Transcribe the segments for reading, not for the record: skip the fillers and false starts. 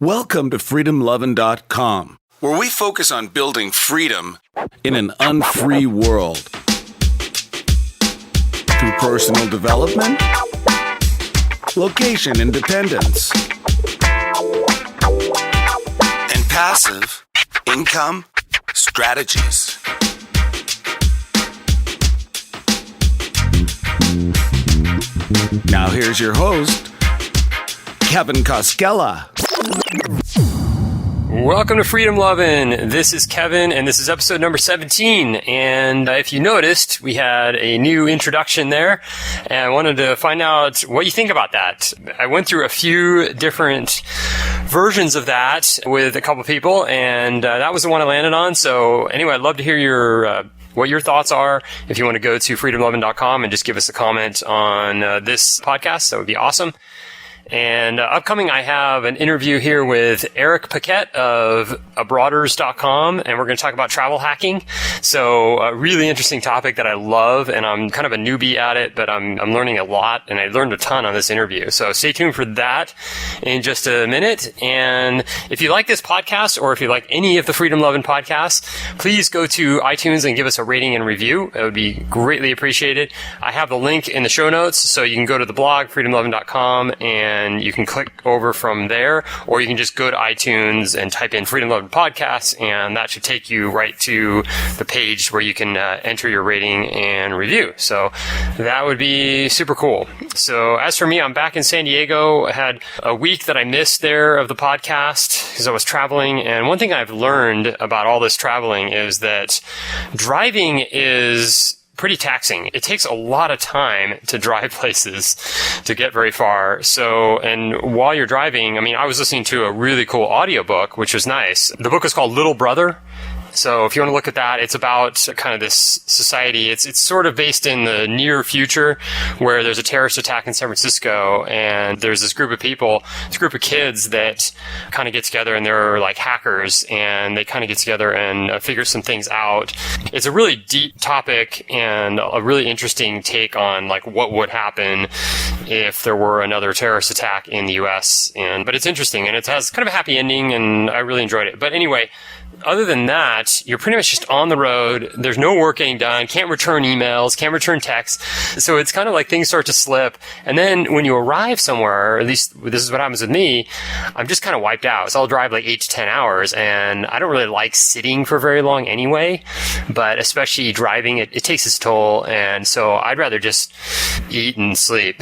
Welcome to FreedomLovin.com, where we focus on building freedom in an unfree world. Through personal development, location independence, and passive income strategies. Now here's your host, Kevin Koskela. Welcome to Freedom Lovin'. This is Kevin, and this is episode number 17. And if you noticed, we had a new introduction there, and I wanted to find out what you think about that. I went through a few different versions of that with a couple people, and that was the one I landed on. So anyway, I'd love to hear what your thoughts are. If you want to go to freedomlovin.com and just give us a comment on this podcast, that would be awesome. And upcoming, I have an interview here with Erik Paquet of abroaders.com, and we're going to talk about travel hacking. So a really interesting topic that I love, and I'm kind of a newbie at it, but I'm learning a lot, and I learned a ton on this interview. So stay tuned for that in just a minute. And if you like this podcast, or if you like any of the Freedom Lovin' podcasts, please go to iTunes and give us a rating and review. It would be greatly appreciated. I have the link in the show notes, so you can go to the blog, freedomlovin.com, and you can click over from there, or you can just go to iTunes and type in Freedom Lovin' Podcasts, and that should take you right to the page where you can enter your rating and review. So that would be super cool. So as for me, I'm back in San Diego. I had a week that I missed there of the podcast because I was traveling, and one thing I've learned about all this traveling is that driving is pretty taxing. It takes a lot of time to drive places to get very far. So, and while you're driving, I was listening to a really cool audiobook, which was nice. The book is called Little Brother. So if you want to look at that, it's about kind of this society. It's sort of based in the near future where there's a terrorist attack in San Francisco, and there's this group of people, this group of kids that kind of get together, and they're like hackers, and they kind of get together and figure some things out. It's a really deep topic and a really interesting take on like what would happen if there were another terrorist attack in the US. But it's interesting, and it has kind of a happy ending, and I really enjoyed it. But anyway, other than that, you're pretty much just on the road. There's no work getting done. Can't return emails. Can't return texts. So it's kind of like things start to slip. And then when you arrive somewhere, or at least this is what happens with me, I'm just kind of wiped out. So I'll drive like 8 to 10 hours, and I don't really like sitting for very long anyway. But especially driving, it takes its toll. And so I'd rather just eat and sleep.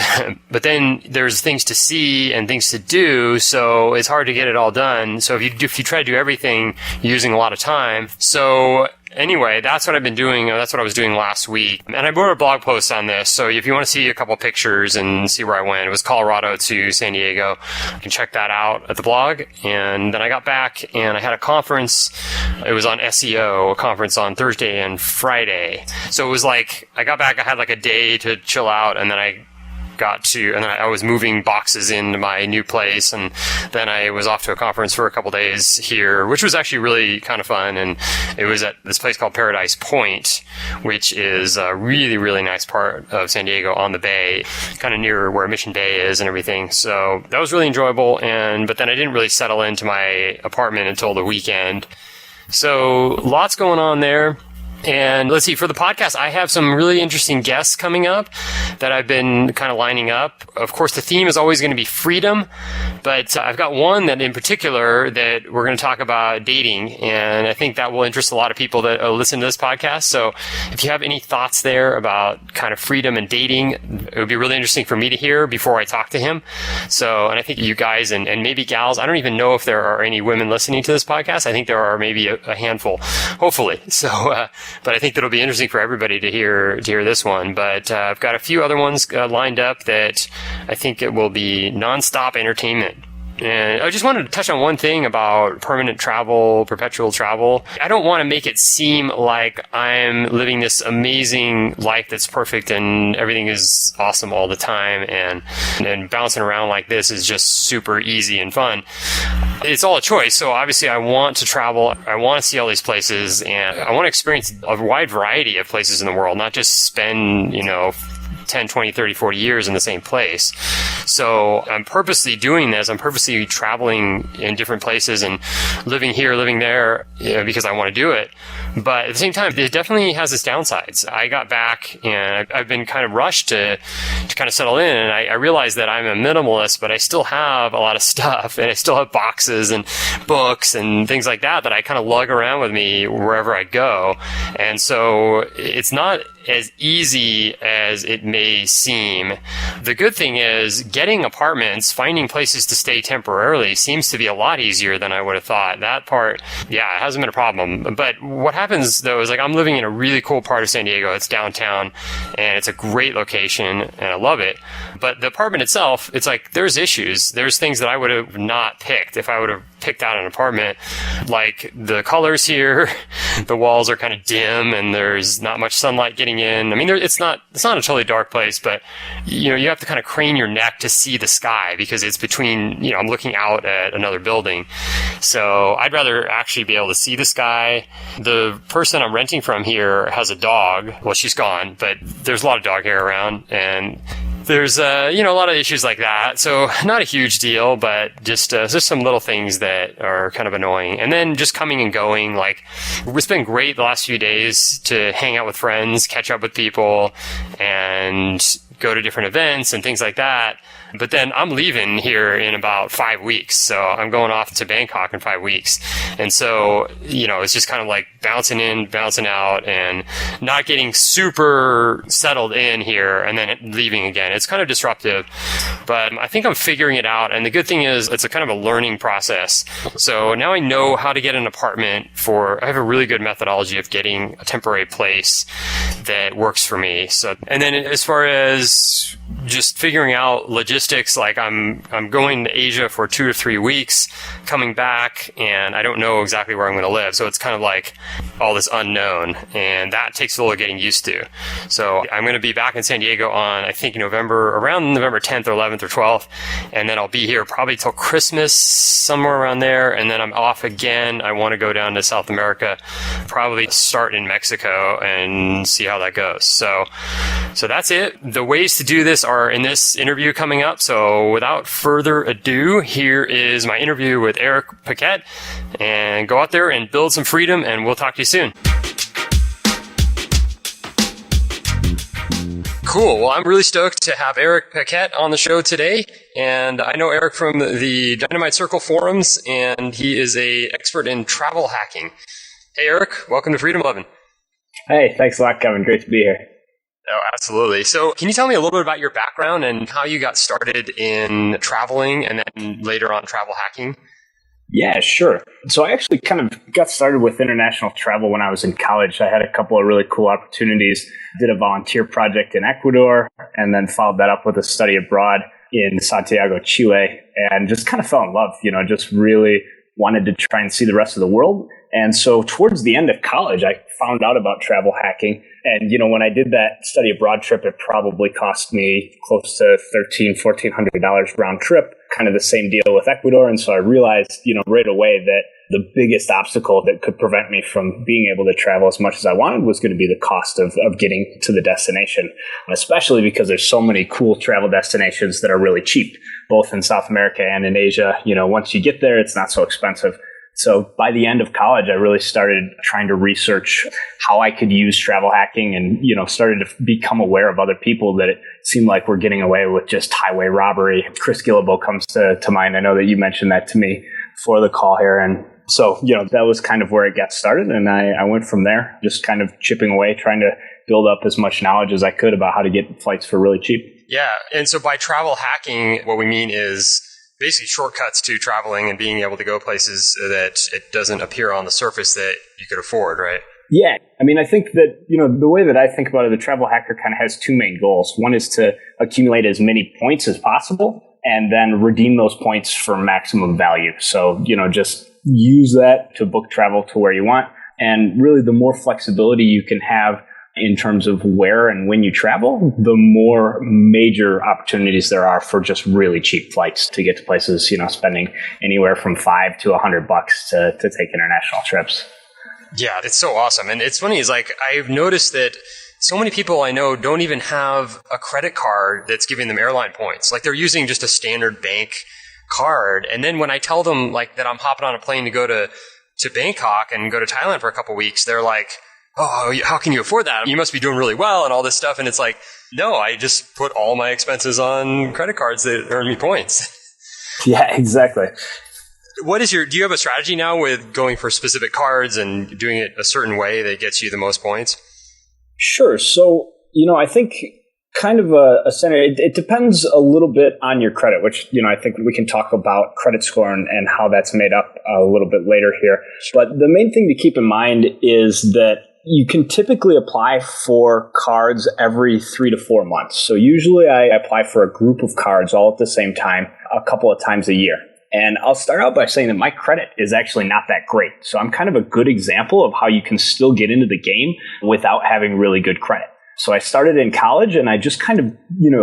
But then there's things to see and things to do. So it's hard to get it all done. So if you try to do everything using a lot of time. So anyway, that's what I've been doing. That's what I was doing last week. And I wrote a blog post on this. So if you want to see a couple pictures and see where I went, it was Colorado to San Diego. You can check that out at the blog. And then I got back and I had a conference. It was on SEO, a conference on Thursday and Friday. So it was like, I got back, I had like a day to chill out, and then I was moving boxes into my new place, and then I was off to a conference for a couple days here, which was actually really kind of fun. And it was at this place called Paradise Point, which is a really, really nice part of San Diego on the bay, kind of near where Mission Bay is and everything. So that was really enjoyable. But then I didn't really settle into my apartment until the weekend. So lots going on there. And let's see, for the podcast, I have some really interesting guests coming up that I've been kind of lining up. Of course, the theme is always going to be freedom, but I've got one that in particular that we're going to talk about dating, and I think that will interest a lot of people that listen to this podcast. So if you have any thoughts there about kind of freedom and dating, it would be really interesting for me to hear before I talk to him. So, and I think you guys and maybe gals, I don't even know if there are any women listening to this podcast. I think there are maybe a handful, hopefully. So, but I think that'll be interesting for everybody to hear this one. But I've got a few other ones lined up that I think it will be nonstop entertainment. And I just wanted to touch on one thing about permanent travel, perpetual travel. I don't want to make it seem like I'm living this amazing life that's perfect and everything is awesome all the time, and bouncing around like this is just super easy and fun. It's all a choice. So obviously I want to travel. I want to see all these places, and I want to experience a wide variety of places in the world, not just spend, 10 10, 20, 30, 40 years in the same place. So I'm purposely doing this. I'm purposely traveling in different places and living here, living there, because I want to do it. But at the same time, it definitely has its downsides. I got back and I've been kind of rushed to kind of settle in. And I realized that I'm a minimalist, but I still have a lot of stuff, and I still have boxes and books and things like that I kind of lug around with me wherever I go. And so it's not as easy as it may seem. The good thing is getting apartments, finding places to stay temporarily seems to be a lot easier than I would have thought. That part, yeah, it hasn't been a problem. But what happens though is, like, I'm living in a really cool part of San Diego. It's downtown and it's a great location and I love it. But the apartment itself, it's like there's issues. There's things that I would have not picked if I would have picked out an apartment. Like the colors here, the walls are kind of dim and there's not much sunlight getting in. I mean, it's not a totally dark place, but you have to kind of crane your neck to see the sky because it's between, I'm looking out at another building. So I'd rather actually be able to see the sky. The person I'm renting from here has a dog. Well, she's gone, but there's a lot of dog hair around, and there's a lot of issues like that. So not a huge deal, but just some little things that are kind of annoying. And then just coming and going, like, it's been great the last few days to hang out with friends, catch up with people, and go to different events and things like that. But then I'm leaving here in about 5 weeks. So I'm going off to Bangkok in 5 weeks. And so, it's just kind of like bouncing in, bouncing out, and not getting super settled in here and then leaving again. It's kind of disruptive, but I think I'm figuring it out. And the good thing is it's a kind of a learning process. So now I know how to get an apartment I have a really good methodology of getting a temporary place that works for me. So, and then as far as just figuring out logistics, like I'm going to Asia for 2 to 3 weeks, coming back, and I don't know exactly where I'm going to live. So it's kind of like all this unknown, and that takes a little getting used to. So I'm going to be back in San Diego on, I think, around November 10th or 11th or 12th, and then I'll be here probably till Christmas, somewhere around there, and then I'm off again. I want to go down to South America, probably start in Mexico and see how that goes. So that's it. The ways to do this are in this interview coming up. So without further ado, here is my interview with Erik Paquet, and go out there and build some freedom, and we'll talk to you soon. Cool. Well, I'm really stoked to have Erik Paquet on the show today. And I know Erik from the Dynamite Circle forums, and he is an expert in travel hacking. Hey, Erik, welcome to Freedom 11. Hey, thanks a lot, Kevin. Great to be here. Oh, absolutely. So can you tell me a little bit about your background and how you got started in traveling and then later on travel hacking? Yeah, sure. So I actually kind of got started with international travel when I was in college. I had a couple of really cool opportunities. Did a volunteer project in Ecuador and then followed that up with a study abroad in Santiago, Chile, and just kind of fell in love, just really wanted to try and see the rest of the world. And so towards the end of college, I found out about travel hacking. And, when I did that study abroad trip, it probably cost me close to $1,400 round trip, kind of the same deal with Ecuador. And so I realized, right away that the biggest obstacle that could prevent me from being able to travel as much as I wanted was going to be the cost of getting to the destination, especially because there's so many cool travel destinations that are really cheap, both in South America and in Asia. Once you get there, it's not so expensive. So by the end of college, I really started trying to research how I could use travel hacking and, started to become aware of other people that it seemed like were getting away with just highway robbery. Chris Gillibo comes to mind. I know that you mentioned that to me before the call here. And so, that was kind of where it got started. And I went from there, just kind of chipping away, trying to build up as much knowledge as I could about how to get flights for really cheap. Yeah. And so by travel hacking, what we mean is basically shortcuts to traveling and being able to go places that it doesn't appear on the surface that you could afford, right? Yeah. I think that, the way that I think about it, the travel hacker kind of has two main goals. One is to accumulate as many points as possible and then redeem those points for maximum value. So, just use that to book travel to where you want. And really, the more flexibility you can have in terms of where and when you travel, the more major opportunities there are for just really cheap flights to get to places, spending anywhere from $5 to $100 to take international trips. Yeah, it's so awesome. And it's funny, is like, I've noticed that so many people I know don't even have a credit card that's giving them airline points. Like they're using just a standard bank card. And then when I tell them like that I'm hopping on a plane to go to Bangkok and go to Thailand for a couple of weeks, they're like, oh, how can you afford that? You must be doing really well and all this stuff. And it's like, no, I just put all my expenses on credit cards that earn me points. Yeah, exactly. Do you have a strategy now with going for specific cards and doing it a certain way that gets you the most points? Sure. So, I think kind of a scenario, it depends a little bit on your credit, which, I think we can talk about credit score and how that's made up a little bit later here. But the main thing to keep in mind is that you can typically apply for cards every 3 to 4 months. So usually I apply for a group of cards all at the same time, a couple of times a year. And I'll start out by saying that my credit is actually not that great. So I'm kind of a good example of how you can still get into the game without having really good credit. So I started in college and I just kind of,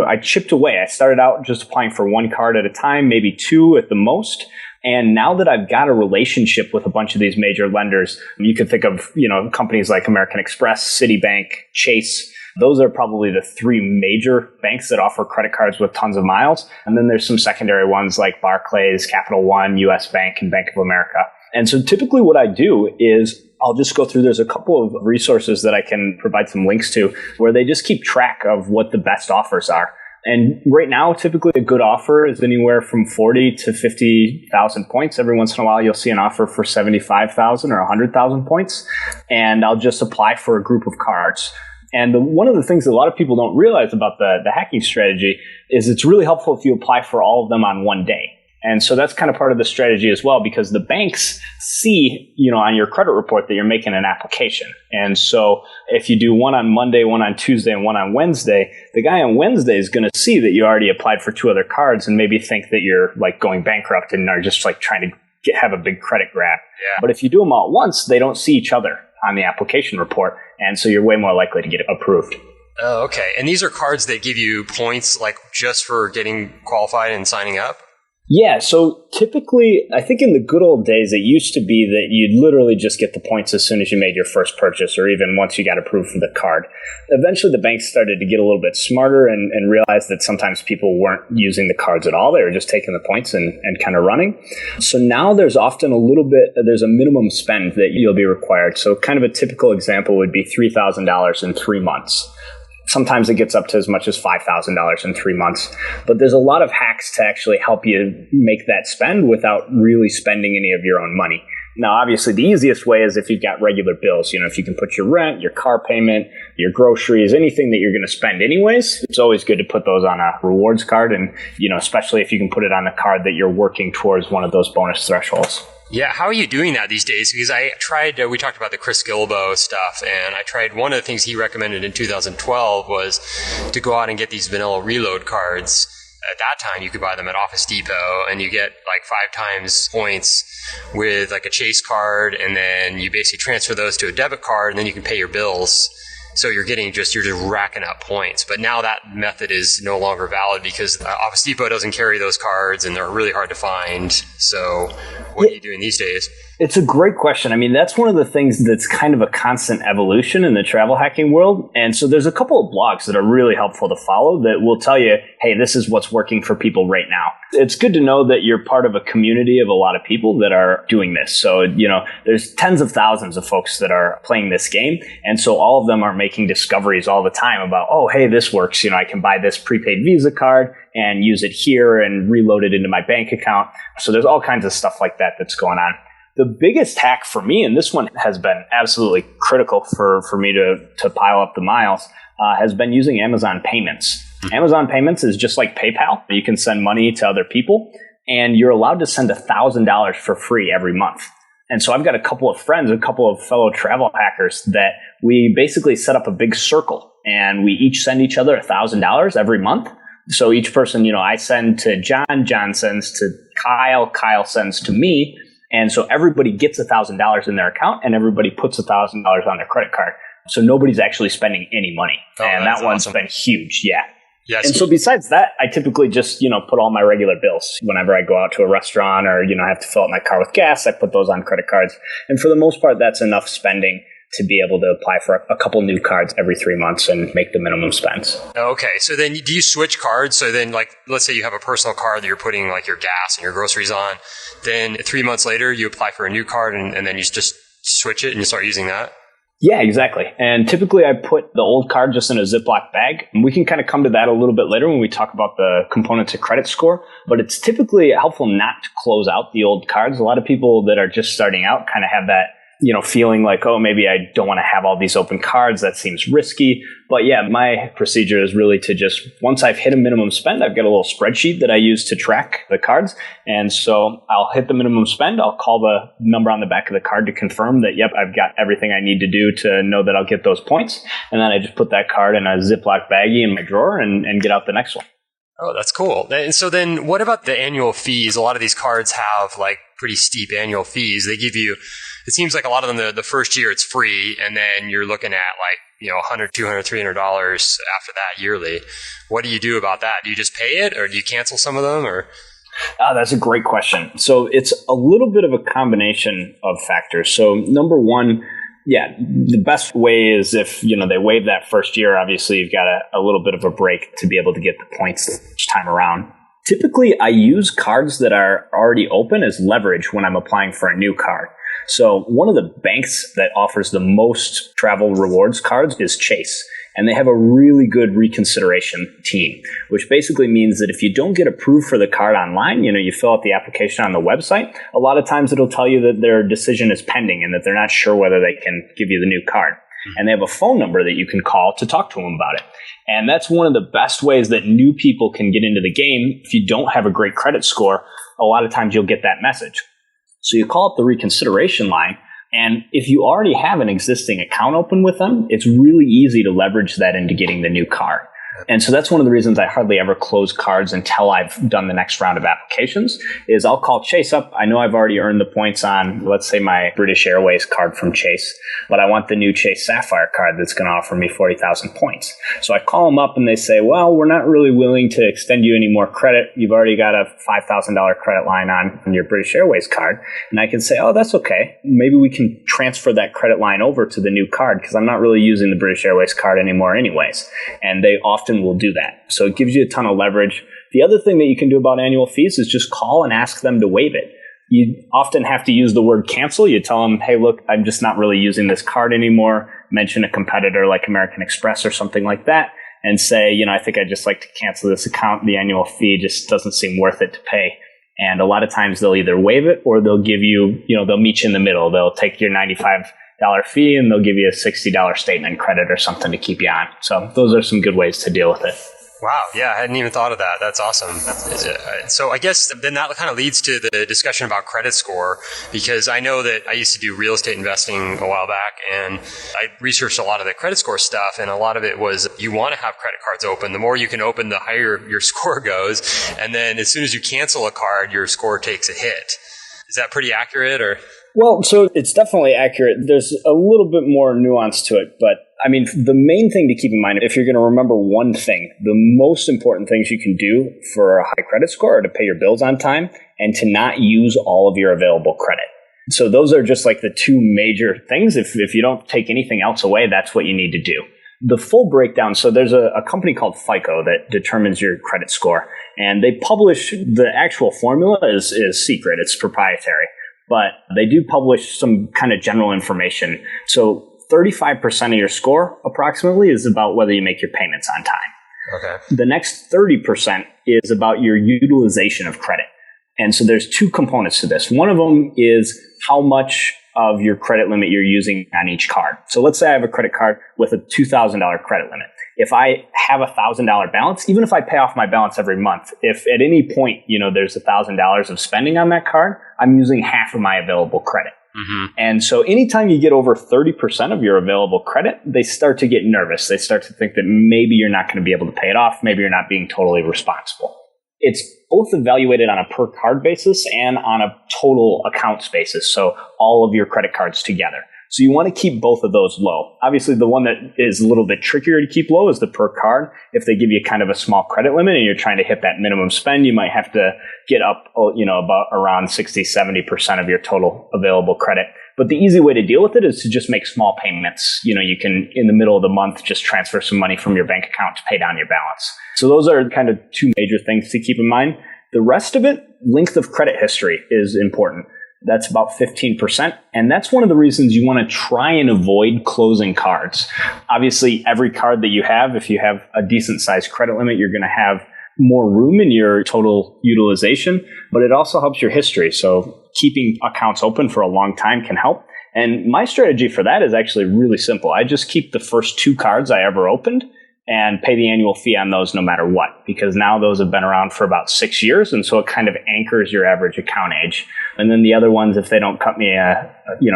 I chipped away. I started out just applying for one card at a time, maybe 2 at the most. And now that I've got a relationship with a bunch of these major lenders, you could think of, companies like American Express, Citibank, Chase. Those are probably the 3 major banks that offer credit cards with tons of miles. And then there's some secondary ones like Barclays, Capital One, US Bank, and Bank of America. And so typically what I do is I'll just go through, there's a couple of resources that I can provide some links to where they just keep track of what the best offers are. And right now, typically a good offer is anywhere from 40 to 50,000 points. Every once in a while, you'll see an offer for 75,000 or 100,000 points. And I'll just apply for a group of cards. And one of the things that a lot of people don't realize about the hacking strategy is it's really helpful if you apply for all of them on one day. And so that's kind of part of the strategy as well, because the banks see, on your credit report that you're making an application. And so if you do one on Monday, one on Tuesday, and one on Wednesday, the guy on Wednesday is going to see that you already applied for 2 other cards and maybe think that you're like going bankrupt and are just like trying to have a big credit grab. Yeah. But if you do them all at once, they don't see each other on the application report. And so you're way more likely to get approved. Oh, okay. And these are cards that give you points like just for getting qualified and signing up? Yeah, so typically, I think in the good old days, it used to be that you'd literally just get the points as soon as you made your first purchase or even once you got approved for the card. Eventually, the banks started to get a little bit smarter and realized that sometimes people weren't using the cards at all. They were just taking the points and kind of running. So now there's often there's a minimum spend that you'll be required. So kind of a typical example would be $3,000 in 3 months. Sometimes it gets up to as much as $5,000 in 3 months. But there's a lot of hacks to actually help you make that spend without really spending any of your own money. Now, obviously, the easiest way is if you've got regular bills. If you can put your rent, your car payment, your groceries, anything that you're going to spend anyways, it's always good to put those on a rewards card. And, especially if you can put it on a card that you're working towards one of those bonus thresholds. Yeah, how are you doing that these days? Because I tried, we talked about the Chris Gilbo stuff, and I tried, one of the things he recommended in 2012 was to go out and get these vanilla reload cards. At that time, you could buy them at Office Depot, and you get like 5 times points with like a Chase card, and then you basically transfer those to a debit card, and then you can pay your bills. So you're just racking up points. But now that method is no longer valid because Office Depot doesn't carry those cards and they're really hard to find. So what are you doing these days? It's a great question. I mean, that's one of the things that's kind of a constant evolution in the travel hacking world. And so there's a couple of blogs that are really helpful to follow that will tell you, hey, this is what's working for people right now. It's good to know that you're part of a community of a lot of people that are doing this. So, there's tens of thousands of folks that are playing this game. And so all of them are making discoveries all the time about, oh, hey, this works. I can buy this prepaid Visa card and use it here and reload it into my bank account. So there's all kinds of stuff like that that's going on. The biggest hack for me, and this one has been absolutely critical for me to pile up the miles, has been using Amazon Payments. Amazon Payments is just like PayPal. You can send money to other people, and you're allowed to send $1,000 for free every month. And so I've got a couple of friends, a couple of fellow travel hackers that we basically set up a big circle, and we each send each other $1,000 every month. So each person, I send to John, John sends to Kyle, Kyle sends to me. And so everybody gets $1,000 in their account and everybody puts $1,000 on their credit card. So nobody's actually spending any money. Oh, and that one's awesome. Been huge. Yeah. Yes. And so besides that, I typically just, put all my regular bills. Whenever I go out to a restaurant or, I have to fill up my car with gas, I put those on credit cards. And for the most part, that's enough spending to be able to apply for a couple new cards every 3 months and make the minimum spends. Okay. So then do you switch cards? So then like, let's say you have a personal card that you're putting like your gas and your groceries on. Then 3 months later, you apply for a new card and then you just switch it and you start using that? Yeah, exactly. And typically I put the old card just in a Ziploc bag. And we can kind of come to that a little bit later when we talk about the components of credit score. But it's typically helpful not to close out the old cards. A lot of people that are just starting out kind of have that, feeling like, oh, maybe I don't want to have all these open cards. That seems risky. But yeah, my procedure is really to just, once I've hit a minimum spend, I've got a little spreadsheet that I use to track the cards. And so I'll hit the minimum spend. I'll call the number on the back of the card to confirm that, yep, I've got everything I need to do to know that I'll get those points. And then I just put that card in a Ziploc baggie in my drawer and get out the next one. Oh, that's cool. And so then what about the annual fees? A lot of these cards have like pretty steep annual fees. They give you, it seems like a lot of them, the first year it's free, and then you're looking at like, $100, $200, $300 after that yearly. What do you do about that? Do you just pay it, or do you cancel some of them, or? That's a great question. So it's a little bit of a combination of factors. So number one, yeah, the best way is if, they waive that first year, obviously you've got a little bit of a break to be able to get the points each time around. Typically, I use cards that are already open as leverage when I'm applying for a new card. So one of the banks that offers the most travel rewards cards is Chase. And they have a really good reconsideration team, which basically means that if you don't get approved for the card online, you fill out the application on the website, a lot of times it'll tell you that their decision is pending and that they're not sure whether they can give you the new card. And they have a phone number that you can call to talk to them about it. And that's one of the best ways that new people can get into the game. If you don't have a great credit score, a lot of times you'll get that message. So you call up the reconsideration line. And if you already have an existing account open with them, it's really easy to leverage that into getting the new card. And so that's one of the reasons I hardly ever close cards until I've done the next round of applications, is I'll call Chase up. I know I've already earned the points on, let's say, my British Airways card from Chase, but I want the new Chase Sapphire card that's going to offer me 40,000 points. So I call them up and they say, well, we're not really willing to extend you any more credit. You've already got a $5,000 credit line on your British Airways card. And I can say, oh, that's okay. Maybe we can transfer that credit line over to the new card because I'm not really using the British Airways card anymore anyways. And they often will do that. So it gives you a ton of leverage. The other thing that you can do about annual fees is just call and ask them to waive it. You often have to use the word cancel. You tell them, hey, look, I'm just not really using this card anymore. Mention a competitor like American Express or something like that and say, I think I'd just like to cancel this account. The annual fee just doesn't seem worth it to pay. And a lot of times they'll either waive it or they'll give you, they'll meet you in the middle. They'll take your $95 fee and they'll give you a $60 statement credit or something to keep you on. So those are some good ways to deal with it. Wow. Yeah, I hadn't even thought of that. That's awesome. So I guess then that kind of leads to the discussion about credit score, because I know that I used to do real estate investing a while back, and I researched a lot of the credit score stuff, and a lot of it was you want to have credit cards open. The more you can open, the higher your score goes. And then as soon as you cancel a card, your score takes a hit. Is that pretty accurate, or? Well, so it's definitely accurate. There's a little bit more nuance to it, but the main thing to keep in mind, if you're going to remember one thing, the most important things you can do for a high credit score are to pay your bills on time and to not use all of your available credit. So those are just like the two major things. If you don't take anything else away, that's what you need to do. The full breakdown, so there's a company called FICO that determines your credit score, and they publish the actual formula is secret. It's proprietary, but they do publish some kind of general information. So 35% of your score approximately is about whether you make your payments on time. Okay. The next 30% is about your utilization of credit. And so there's two components to this. One of them is how much of your credit limit you're using on each card. So let's say I have a credit card with a $2,000 credit limit. If I have a $1,000 balance, even if I pay off my balance every month, if at any point, there's $1,000 of spending on that card, I'm using half of my available credit. Mm-hmm. And so anytime you get over 30% of your available credit, they start to get nervous. They start to think that maybe you're not going to be able to pay it off. Maybe you're not being totally responsible. It's both evaluated on a per card basis and on a total accounts basis. So all of your credit cards together. So you want to keep both of those low. Obviously, the one that is a little bit trickier to keep low is the per card. If they give you kind of a small credit limit and you're trying to hit that minimum spend, you might have to get up, about around 60, 70% of your total available credit. But the easy way to deal with it is to just make small payments. You can, in the middle of the month, just transfer some money from your bank account to pay down your balance. So those are kind of two major things to keep in mind. The rest of it, length of credit history is important. That's about 15%. And that's one of the reasons you want to try and avoid closing cards. Obviously, every card that you have, if you have a decent sized credit limit, you're going to have more room in your total utilization, but it also helps your history. So keeping accounts open for a long time can help. And my strategy for that is actually really simple. I just keep the first 2 cards I ever opened and pay the annual fee on those no matter what, because now those have been around for about 6 years. And so it kind of anchors your average account age. And then the other ones, if they don't cut me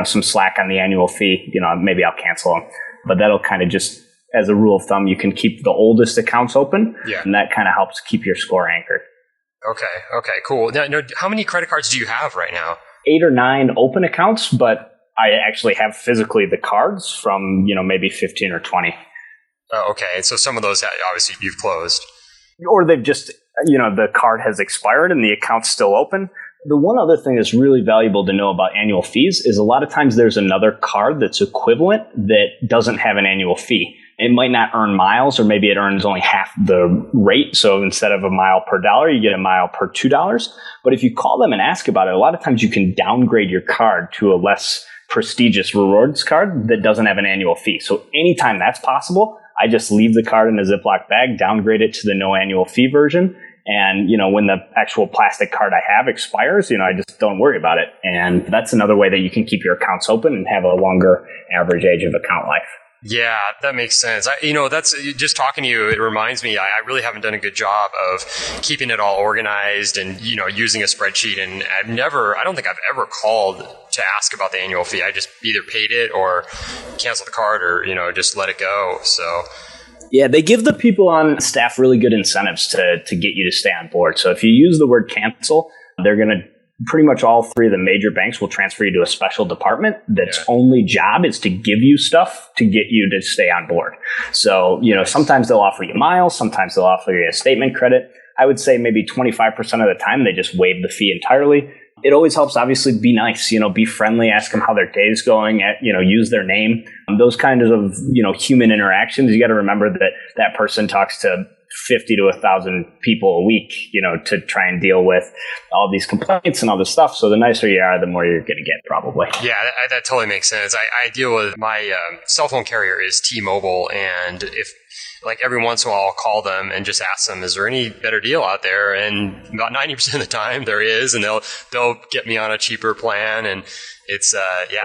some slack on the annual fee, maybe I'll cancel them. But that'll kind of just, as a rule of thumb, you can keep the oldest accounts open. Yeah. And that kind of helps keep your score anchored. Okay, cool. Now, how many credit cards do you have right now? 8 or 9 open accounts, but I actually have physically the cards from, maybe 15 or 20. Oh, okay. And so some of those, obviously, you've closed. Or they've just, the card has expired and the account's still open. The one other thing that's really valuable to know about annual fees is a lot of times there's another card that's equivalent that doesn't have an annual fee. It might not earn miles, or maybe it earns only half the rate. So instead of a mile per dollar, you get a mile per $2. But if you call them and ask about it, a lot of times you can downgrade your card to a less prestigious rewards card that doesn't have an annual fee. So anytime that's possible, I just leave the card in a Ziploc bag, downgrade it to the no annual fee version. And, when the actual plastic card I have expires, I just don't worry about it. And that's another way that you can keep your accounts open and have a longer average age of account life. Yeah, that makes sense. That's just talking to you. It reminds me, I really haven't done a good job of keeping it all organized and, using a spreadsheet. And I don't think I've ever called to ask about the annual fee. I just either paid it or canceled the card or, just let it go. So. Yeah, they give the people on staff really good incentives to get you to stay on board. So if you use the word cancel, they're going to pretty much all 3 of the major banks will transfer you to a special department that's only job is to give you stuff to get you to stay on board. So, sometimes they'll offer you miles, sometimes they'll offer you a statement credit. I would say maybe 25% of the time they just waive the fee entirely. It always helps, obviously, be nice, be friendly, ask them how their day's going, use their name. Those kinds of, human interactions. You got to remember that person talks to 50 to 1,000 people a week, to try and deal with all these complaints and all this stuff. So the nicer you are, the more you're going to get, probably. Yeah, that totally makes sense. I deal with my cell phone carrier is T-Mobile, and if every once in a while I'll call them and just ask them, is there any better deal out there? And about 90% of the time there is, and they'll get me on a cheaper plan. And it's,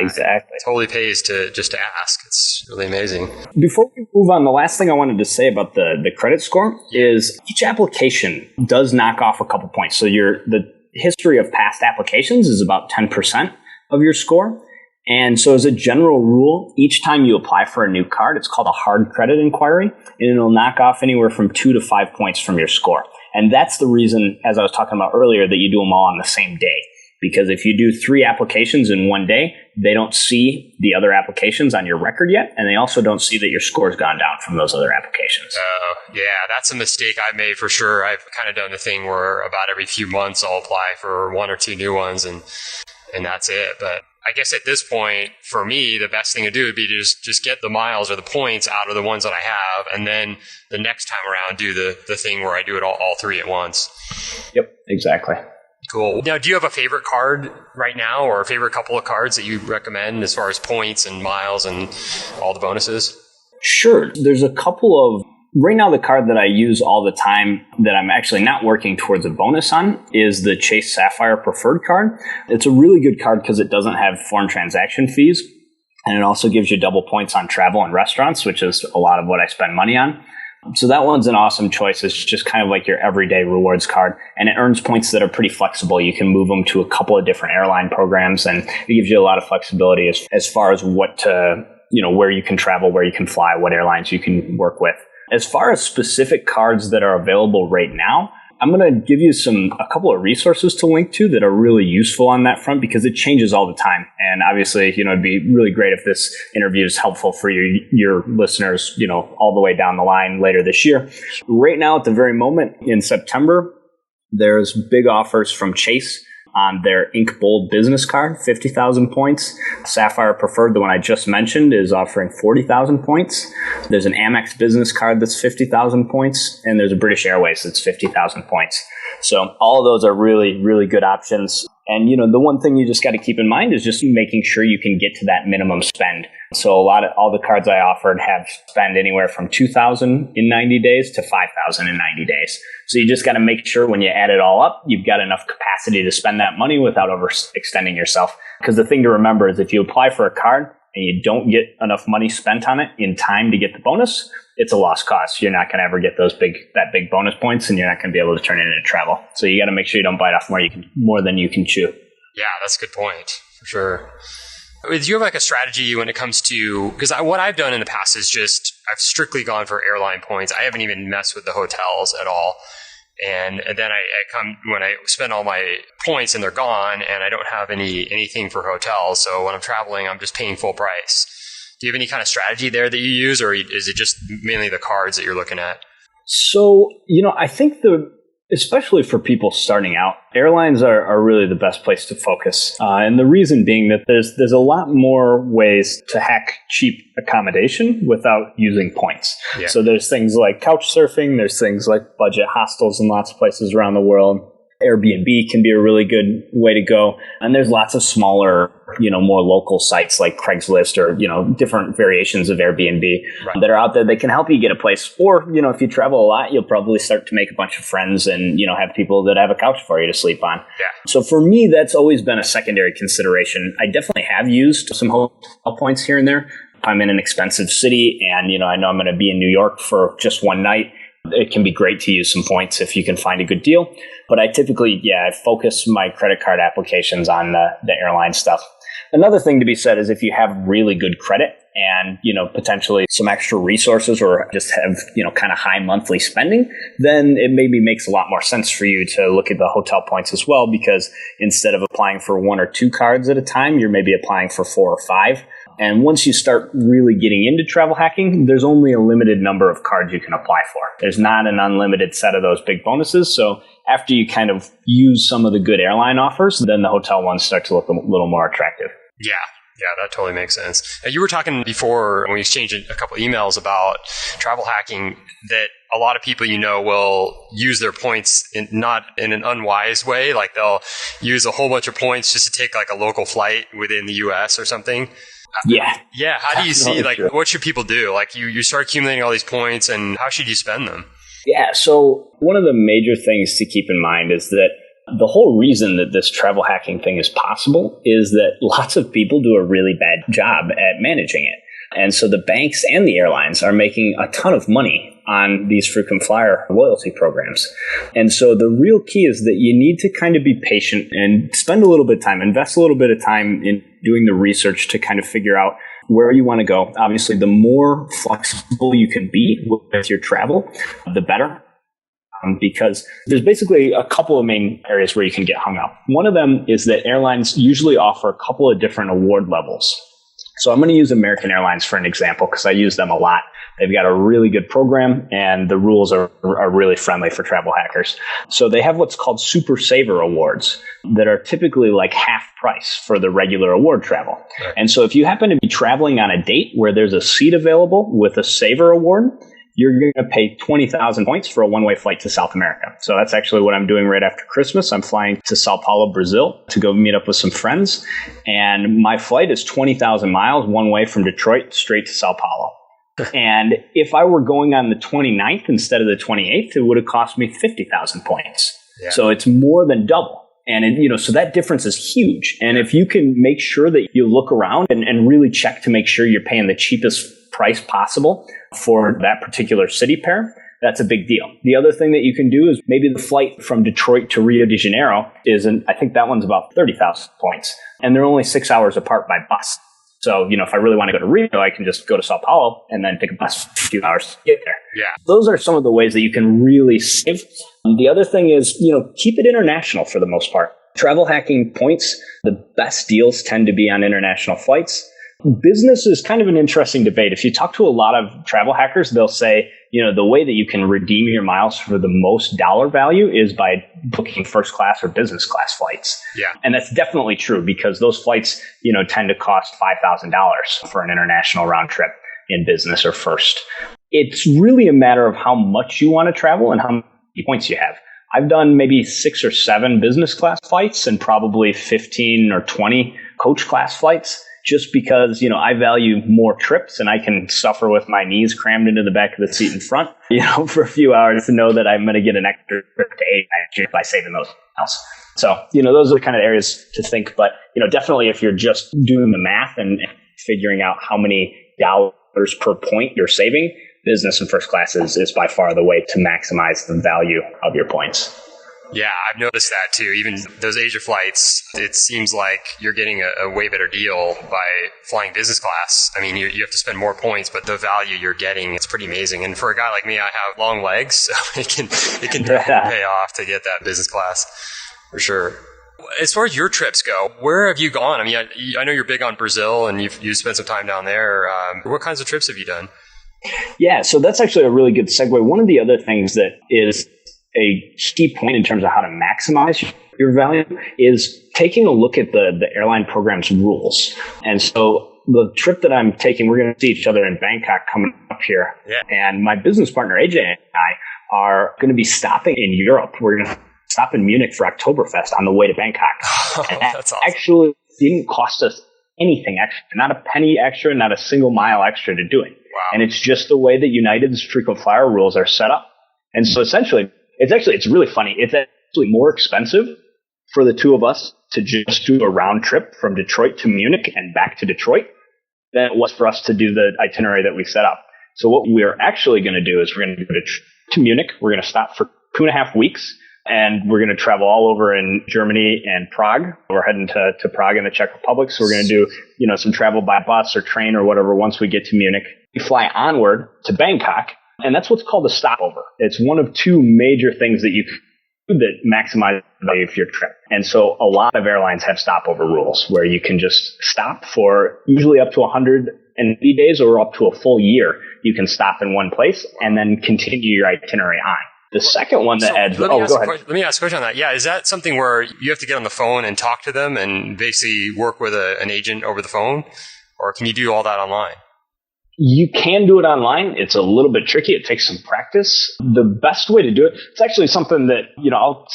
exactly. It totally pays to ask. It's really amazing. Before we move on, the last thing I wanted to say about the credit score is each application does knock off a couple points. So the history of past applications is about 10% of your score. And so as a general rule, each time you apply for a new card, it's called a hard credit inquiry, and it'll knock off anywhere from 2 to 5 points from your score. And that's the reason, as I was talking about earlier, that you do them all on the same day. Because if you do 3 applications in one day, they don't see the other applications on your record yet, and they also don't see that your score's gone down from those other applications. Yeah, that's a mistake I made for sure. I've kind of done the thing where about every few months I'll apply for 1 or 2 new ones, and that's it. But I guess at this point, for me, the best thing to do would be to just get the miles or the points out of the ones that I have, and then the next time around do the thing where I do it all 3 at once. Yep, exactly. Cool. Now, do you have a favorite card right now, or a favorite couple of cards that you recommend as far as points and miles and all the bonuses? Sure. There's a couple of... Right now, the card that I use all the time that I'm actually not working towards a bonus on is the Chase Sapphire Preferred card. It's a really good card because it doesn't have foreign transaction fees, and it also gives you double points on travel and restaurants, which is a lot of what I spend money on. So that one's an awesome choice. It's just kind of like your everyday rewards card, and it earns points that are pretty flexible. You can move them to a couple of different airline programs, and it gives you a lot of flexibility as far as what to, where you can travel, where you can fly, what airlines you can work with. As far as specific cards that are available right now, I'm going to give you a couple of resources to link to that are really useful on that front because it changes all the time. And obviously, it'd be really great if this interview is helpful for your listeners, all the way down the line later this year. Right now, at the very moment in September, there's big offers from Chase on their Ink Bold business card, 50,000 points. Sapphire Preferred, the one I just mentioned, is offering 40,000 points. There's an Amex business card that's 50,000 points, and there's a British Airways that's 50,000 points. So all of those are really, really good options. And, the one thing you just got to keep in mind is just making sure you can get to that minimum spend. So all the cards I offered have spend anywhere from 2,000 in 90 days to 5,000 in 90 days. So you just got to make sure when you add it all up, you've got enough capacity to spend that money without overextending yourself. Because the thing to remember is if you apply for a card and you don't get enough money spent on it in time to get the bonus, it's a lost cause. You're not going to ever get that big bonus points, and you're not going to be able to turn it into travel. So you got to make sure you don't bite off more than you can chew. Yeah, that's a good point for sure. Do you have a strategy when it comes to, because what I've done in the past is I've strictly gone for airline points. I haven't even messed with the hotels at all. And then I come when I spend all my points and they're gone, and I don't have anything for hotels. So when I'm traveling, I'm just paying full price. Do you have any kind of strategy there that you use, or is it just mainly the cards that you're looking at? So, I think especially for people starting out, airlines are really the best place to focus. And the reason being that there's a lot more ways to hack cheap accommodation without using points. Yeah. So there's things like couch surfing, there's things like budget hostels in lots of places around the world. Airbnb can be a really good way to go. And there's lots of smaller, more local sites like Craigslist or, different variations of Airbnb that are out there that can help you get a place. Or, if you travel a lot, you'll probably start to make a bunch of friends and, have people that have a couch for you to sleep on. Yeah. So for me, that's always been a secondary consideration. I definitely have used some hotel points here and there. If I'm in an expensive city and, I know I'm going to be in New York for just one night, it can be great to use some points if you can find a good deal. But I typically, I focus my credit card applications on the airline stuff. Another thing to be said is if you have really good credit and, potentially some extra resources or just have, kind of high monthly spending, then it maybe makes a lot more sense for you to look at the hotel points as well, because instead of applying for 1 or 2 cards at a time, you're maybe applying for 4 or 5. And once you start really getting into travel hacking, there's only a limited number of cards you can apply for. There's not an unlimited set of those big bonuses. So after you kind of use some of the good airline offers, then the hotel ones start to look a little more attractive. Yeah, that totally makes sense. You were talking before when we exchanged a couple emails about travel hacking that a lot of people will use their points not in an unwise way. Like they'll use a whole bunch of points just to take a local flight within the US or something. Yeah. Yeah. How do you see, what should people do? You start accumulating all these points, and how should you spend them? Yeah. So one of the major things to keep in mind is that the whole reason that this travel hacking thing is possible is that lots of people do a really bad job at managing it. And so the banks and the airlines are making a ton of money on these frequent flyer loyalty programs. And so the real key is that you need to kind of be patient and spend a little bit of time, invest a little bit of time in doing the research to kind of figure out where you want to go. Obviously, the more flexible you can be with your travel, the better. Because there's basically a couple of main areas where you can get hung up. One of them is that airlines usually offer a couple of different award levels. So I'm going to use American Airlines for an example because I use them a lot. They've got a really good program and the rules are really friendly for travel hackers. So they have what's called Super Saver Awards that are typically half price for the regular award travel. Right. And so if you happen to be traveling on a date where there's a seat available with a Saver Award, you're going to pay 20,000 points for a one-way flight to South America. So that's actually what I'm doing right after Christmas. I'm flying to Sao Paulo, Brazil to go meet up with some friends. And my flight is 20,000 miles one way from Detroit straight to Sao Paulo. And if I were going on the 29th instead of the 28th, it would have cost me 50,000 points. Yeah. So it's more than double. And, so that difference is huge. And if you can make sure that you look around and really check to make sure you're paying the cheapest price possible for that particular city pair, that's a big deal. The other thing that you can do is maybe the flight from Detroit to Rio de Janeiro I think that one's about 30,000 points. And they're only 6 hours apart by bus. So, if I really want to go to Rio, I can just go to Sao Paulo and then take a bus for a few hours to get there. Yeah. Those are some of the ways that you can really save The other thing is, keep it international for the most part. Travel hacking points, the best deals tend to be on international flights. Business is kind of an interesting debate. If you talk to a lot of travel hackers, they'll say, the way that you can redeem your miles for the most dollar value is by booking first class or business class flights. Yeah. And that's definitely true because those flights, tend to cost $5,000 for an international round trip in business or first. It's really a matter of how much you want to travel and how many points you have. I've done maybe 6 or 7 business class flights and probably 15 or 20 coach class flights, just because, I value more trips and I can suffer with my knees crammed into the back of the seat in front, for a few hours to know that I'm going to get an extra trip to 8 by saving those miles. So, those are the kind of areas to think. But, definitely if you're just doing the math and figuring out how many dollars per point you're saving, business and first class is by far the way to maximize the value of your points. Yeah, I've noticed that too. Even those Asia flights, it seems like you're getting a way better deal by flying business class. I mean, you have to spend more points, but the value you're getting, it's pretty amazing. And for a guy like me, I have long legs, so it can definitely pay off to get that business class for sure. As far as your trips go, where have you gone? I mean, I know you're big on Brazil and you've spent some time down there. What kinds of trips have you done? Yeah, so that's actually a really good segue. One of the other things that is a key point in terms of how to maximize your value is taking a look at the airline program's rules. And so the trip that I'm taking, we're going to see each other in Bangkok coming up here. Yeah. And my business partner, AJ, and I are going to be stopping in Europe. We're going to stop in Munich for Oktoberfest on the way to Bangkok. Oh, and that's awesome. Actually didn't cost us anything extra, not a penny extra, not a single mile extra to do it. Wow. And it's just the way that United's frequent flyer rules are set up. And so essentially, it's really funny. It's actually more expensive for the two of us to just do a round trip from Detroit to Munich and back to Detroit than it was for us to do the itinerary that we set up. So what we're actually going to do is we're going to go to Munich. We're going to stop for 2.5 weeks. And we're going to travel all over in Germany and Prague. We're heading to Prague in the Czech Republic. So we're going to do, some travel by bus or train or whatever once we get to Munich. We fly onward to Bangkok. And that's what's called a stopover. It's one of 2 major things that you can do that maximize the value of your trip. And so a lot of airlines have stopover rules where you can just stop for usually up to 180 days or up to a full year. You can stop in one place and then continue your itinerary on. The second one that adds... Let me ask a question on that. Yeah, is that something where you have to get on the phone and talk to them and basically work with an agent over the phone? Or can you do all that online? You can do it online. It's a little bit tricky. It takes some practice. The best way to do it, it's actually something that, I'll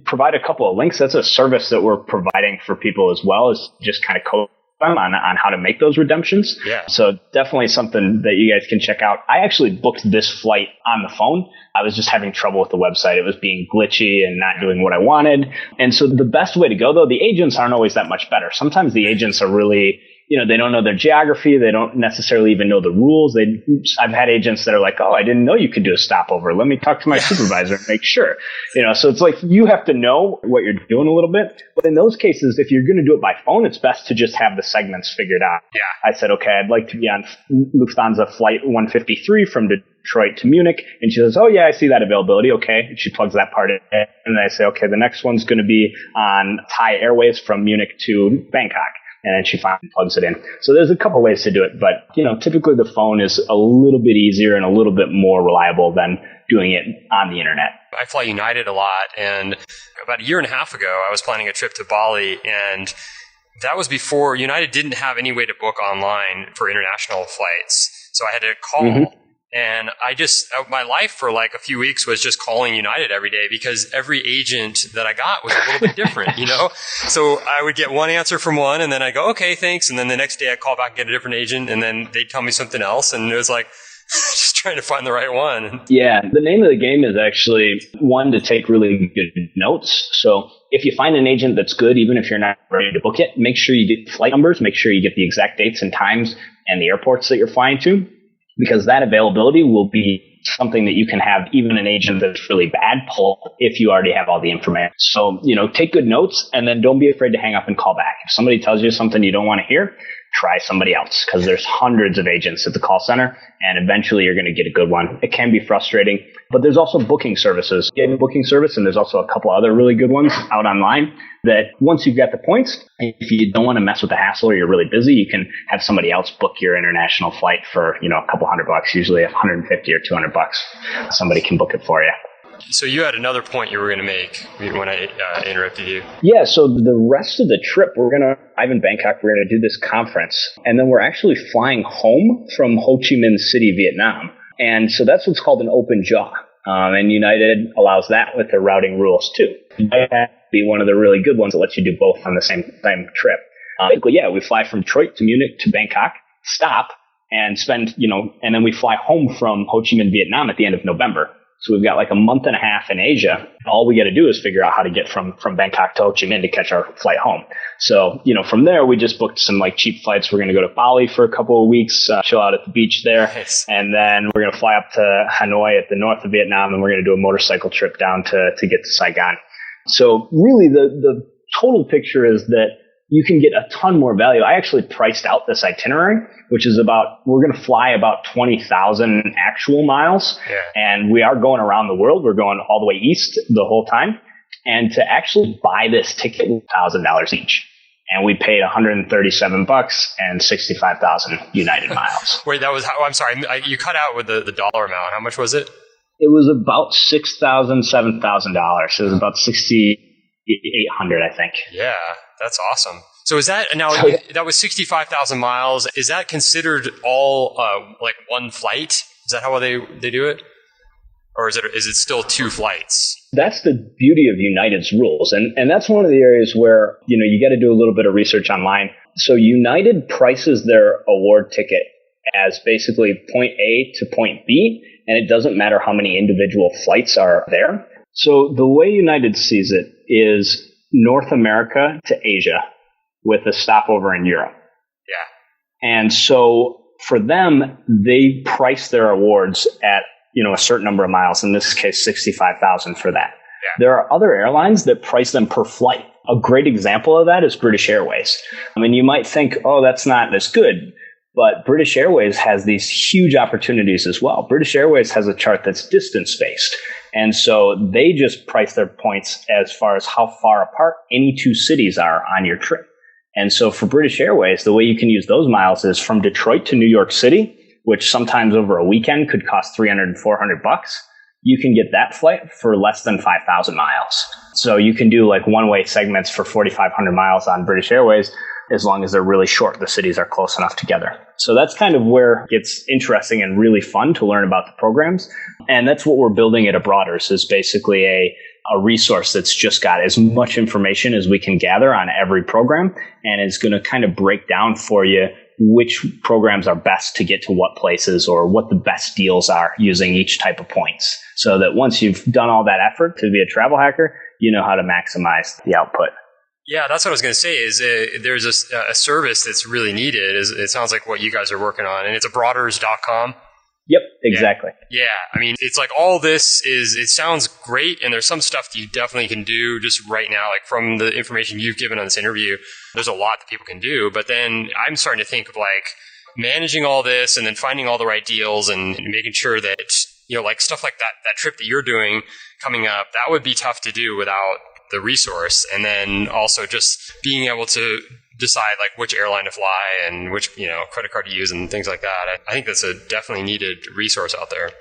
provide a couple of links. That's a service that we're providing for people as well, is just kind of coach them on how to make those redemptions. Yeah. So definitely something that you guys can check out. I actually booked this flight on the phone. I was just having trouble with the website. It was being glitchy and not doing what I wanted. And so the best way to go, though, the agents aren't always that much better. Sometimes the agents are really... they don't know their geography. They don't necessarily even know the rules. I've had agents that are like, oh, I didn't know you could do a stopover. Let me talk to my supervisor and make sure. So it's like you have to know what you're doing a little bit. But in those cases, if you're going to do it by phone, it's best to just have the segments figured out. Yeah. I said, okay, I'd like to be on Lufthansa flight 153 from Detroit to Munich. And she says, oh, yeah, I see that availability. Okay. And she plugs that part in. And I say, okay, the next one's going to be on Thai Airways from Munich to Bangkok. And then she finally plugs it in. So there's a couple ways to do it. But, typically the phone is a little bit easier and a little bit more reliable than doing it on the internet. I fly United a lot. And about 1.5 years ago, I was planning a trip to Bali. And that was before United didn't have any way to book online for international flights. So I had to call. Mm-hmm. And my life for like a few weeks was just calling United every day because every agent that I got was a little bit different, So I would get one answer from one and then I go, okay, thanks. And then the next day I call back and get a different agent and then they'd tell me something else. And it was like just trying to find the right one. Yeah. The name of the game is actually one to take really good notes. So if you find an agent that's good, even if you're not ready to book it, make sure you get flight numbers, make sure you get the exact dates and times and the airports that you're flying to. Because that availability will be something that you can have even an agent that's really bad pull if you already have all the information. So, take good notes and then don't be afraid to hang up and call back. If somebody tells you something you don't want to hear, try somebody else, because there's hundreds of agents at the call center, and eventually you're going to get a good one. It can be frustrating, but there's also booking services. You have a booking service, and there's also a couple other really good ones out online that once you've got the points, if you don't want to mess with the hassle or you're really busy, you can have somebody else book your international flight for, a couple $100, usually $150 or $200. Somebody can book it for you. So you had another point you were going to make when I interrupted you. Yeah, so the rest of the trip, I'm in Bangkok, we're going to do this conference, and then we're actually flying home from Ho Chi Minh City, Vietnam. And so that's what's called an open jaw. And United allows that with their routing rules too. That would be one of the really good ones that lets you do both on the same trip. Basically, we fly from Detroit to Munich to Bangkok, stop, and spend, and then we fly home from Ho Chi Minh, Vietnam at the end of November. So we've got like a month and a half in Asia. All we got to do is figure out how to get from Bangkok to Ho Chi Minh to catch our flight home. So, from there, we just booked some like cheap flights. We're going to go to Bali for a couple of weeks, chill out at the beach there. Nice. And then we're going to fly up to Hanoi at the north of Vietnam, and we're going to do a motorcycle trip down to get to Saigon. So really the total picture is that you can get a ton more value. I actually priced out this itinerary, which is we're going to fly about 20,000 actual miles. Yeah. And we are going around the world. We're going all the way east the whole time. And to actually buy this ticket, $1,000 each. And we paid $137 and 65,000 United miles. Wait, I'm sorry. You cut out with the dollar amount. How much was it? It was about $6,000, $7,000. It was about $6,800, I think. Yeah, that's awesome. So is that now? That was 65,000 miles. Is that considered all like one flight? Is that how they do it, or is it still two flights? That's the beauty of United's rules, and that's one of the areas where you got to do a little bit of research online. So United prices their award ticket as basically point A to point B, and it doesn't matter how many individual flights are there. So the way United sees it is North America to Asia with a stopover in Europe. Yeah. And so for them, they price their awards at, a certain number of miles, in this case, 65,000 for that. Yeah. There are other airlines that price them per flight. A great example of that is British Airways. I mean, you might think, that's not as good, but British Airways has these huge opportunities as well. British Airways has a chart that's distance-based. And so they just price their points as far as how far apart any two cities are on your trip. And so for British Airways, the way you can use those miles is from Detroit to New York City, which sometimes over a weekend could cost $300 and $400. You can get that flight for less than 5,000 miles. So you can do like one-way segments for 4,500 miles on British Airways, as long as they're really short. The cities are close enough together. So that's kind of where it gets interesting and really fun to learn about the programs. And that's what we're building at Abroaders, is basically a resource that's just got as much information as we can gather on every program, and is going to kind of break down for you which programs are best to get to what places, or what the best deals are using each type of points. So that once you've done all that effort to be a travel hacker, you know how to maximize the output. Yeah, that's what I was going to say. Is there's a service that's really needed. It sounds like what you guys are working on, and it's abroaders.com. Yep, exactly. Yeah. I mean, it's like all this it sounds great, and there's some stuff that you definitely can do just right now. Like from the information you've given on this interview, there's a lot that people can do. But then I'm starting to think of like managing all this, and then finding all the right deals, and making sure that, like stuff like that trip that you're doing coming up, that would be tough to do without the resource. And then also just being able to decide like which airline to fly and which credit card to use and things like that. I think that's a definitely needed resource out there.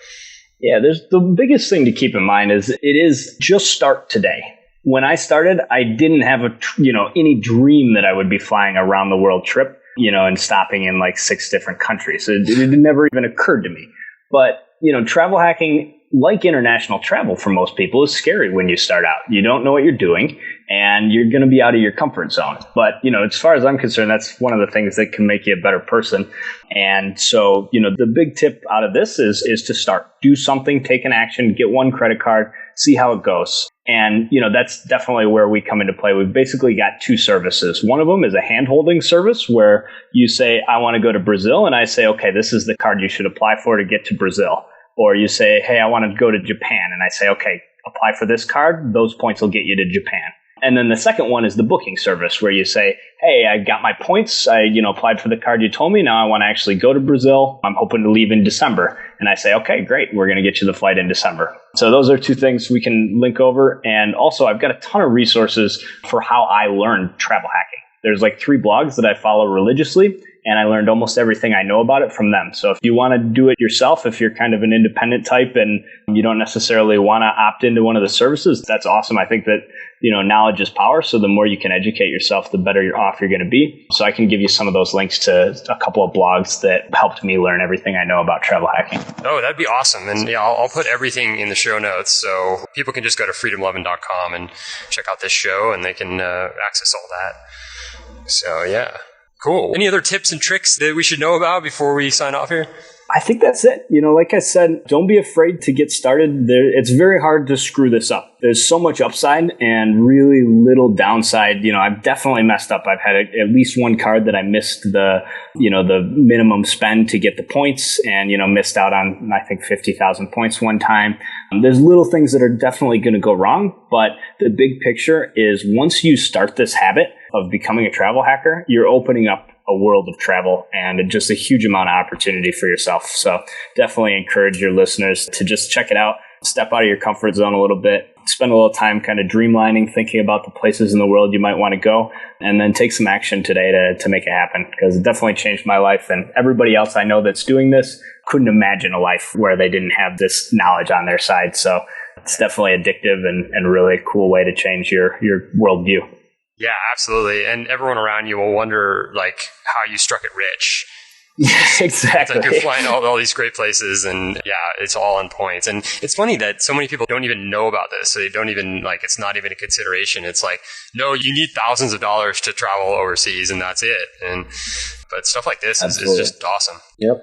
Yeah, there's the biggest thing to keep in mind is it is just start today. When I started, I didn't have any dream that I would be flying a round the world trip, and stopping in like 6 different countries. It never even occurred to me. But travel hacking, like international travel for most people, is scary when you start out. You don't know what you're doing, and you're going to be out of your comfort zone. But, as far as I'm concerned, that's one of the things that can make you a better person. And so, the big tip out of this is to start. Do something, take an action, get one credit card, see how it goes. And, that's definitely where we come into play. We've basically got 2 services. One of them is a hand-holding service where you say, I want to go to Brazil, and I say, okay, this is the card you should apply for to get to Brazil. Or you say, hey, I want to go to Japan. And I say, okay, apply for this card. Those points will get you to Japan. And then the second one is the booking service where you say, hey, I got my points. I, applied for the card you told me. Now I want to actually go to Brazil. I'm hoping to leave in December. And I say, okay, great. We're going to get you the flight in December. So those are two things we can link over. And also I've got a ton of resources for how I learned travel hacking. There's like 3 blogs that I follow religiously, and I learned almost everything I know about it from them. So if you want to do it yourself, if you're kind of an independent type and you don't necessarily want to opt into one of the services, that's awesome. I think that, knowledge is power. So the more you can educate yourself, the better off you're going to be. So I can give you some of those links to a couple of blogs that helped me learn everything I know about travel hacking. Oh, that'd be awesome. And yeah, I'll put everything in the show notes. So people can just go to FL017.com and check out this show, and they can access all that. So yeah, cool. Any other tips and tricks that we should know about before we sign off here? I think that's it. Like I said, don't be afraid to get started. It's very hard to screw this up. There's so much upside and really little downside. I've definitely messed up. I've had at least one card that I missed the minimum spend to get the points and, missed out on, I think, 50,000 points one time. There's little things that are definitely going to go wrong, but the big picture is once you start this habit of becoming a travel hacker, you're opening up a world of travel and just a huge amount of opportunity for yourself. So definitely encourage your listeners to just check it out, step out of your comfort zone a little bit, spend a little time kind of dreamlining, thinking about the places in the world you might want to go, and then take some action today to make it happen, because it definitely changed my life. And everybody else I know that's doing this couldn't imagine a life where they didn't have this knowledge on their side. So it's definitely addictive and really a cool way to change your worldview. Yeah, absolutely. And everyone around you will wonder, how you struck it rich. Exactly. It's like you're flying all these great places, and yeah, it's all on points. And it's funny that so many people don't even know about this. So they don't even, it's not even a consideration. It's like, no, you need thousands of dollars to travel overseas, and that's it. But stuff like this is just awesome. Yep.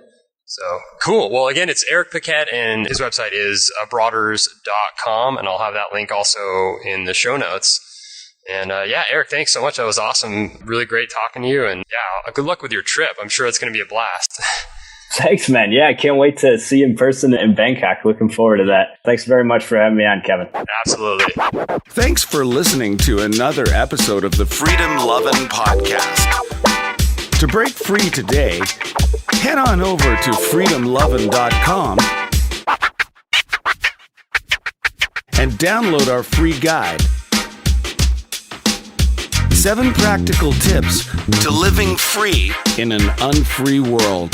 So cool. Well, again, it's Erik Paquet, and his website is abroaders.com, and I'll have that link also in the show notes. And Erik, thanks so much. That was awesome. Really great talking to you. And yeah, good luck with your trip. I'm sure it's going to be a blast. Thanks, man. Yeah, I can't wait to see you in person in Bangkok. Looking forward to that. Thanks very much for having me on, Kevin. Absolutely. Thanks for listening to another episode of the Freedom Lovin' Podcast. To break free today, head on over to FL017.com and download our free guide. 7 practical tips to living free in an unfree world.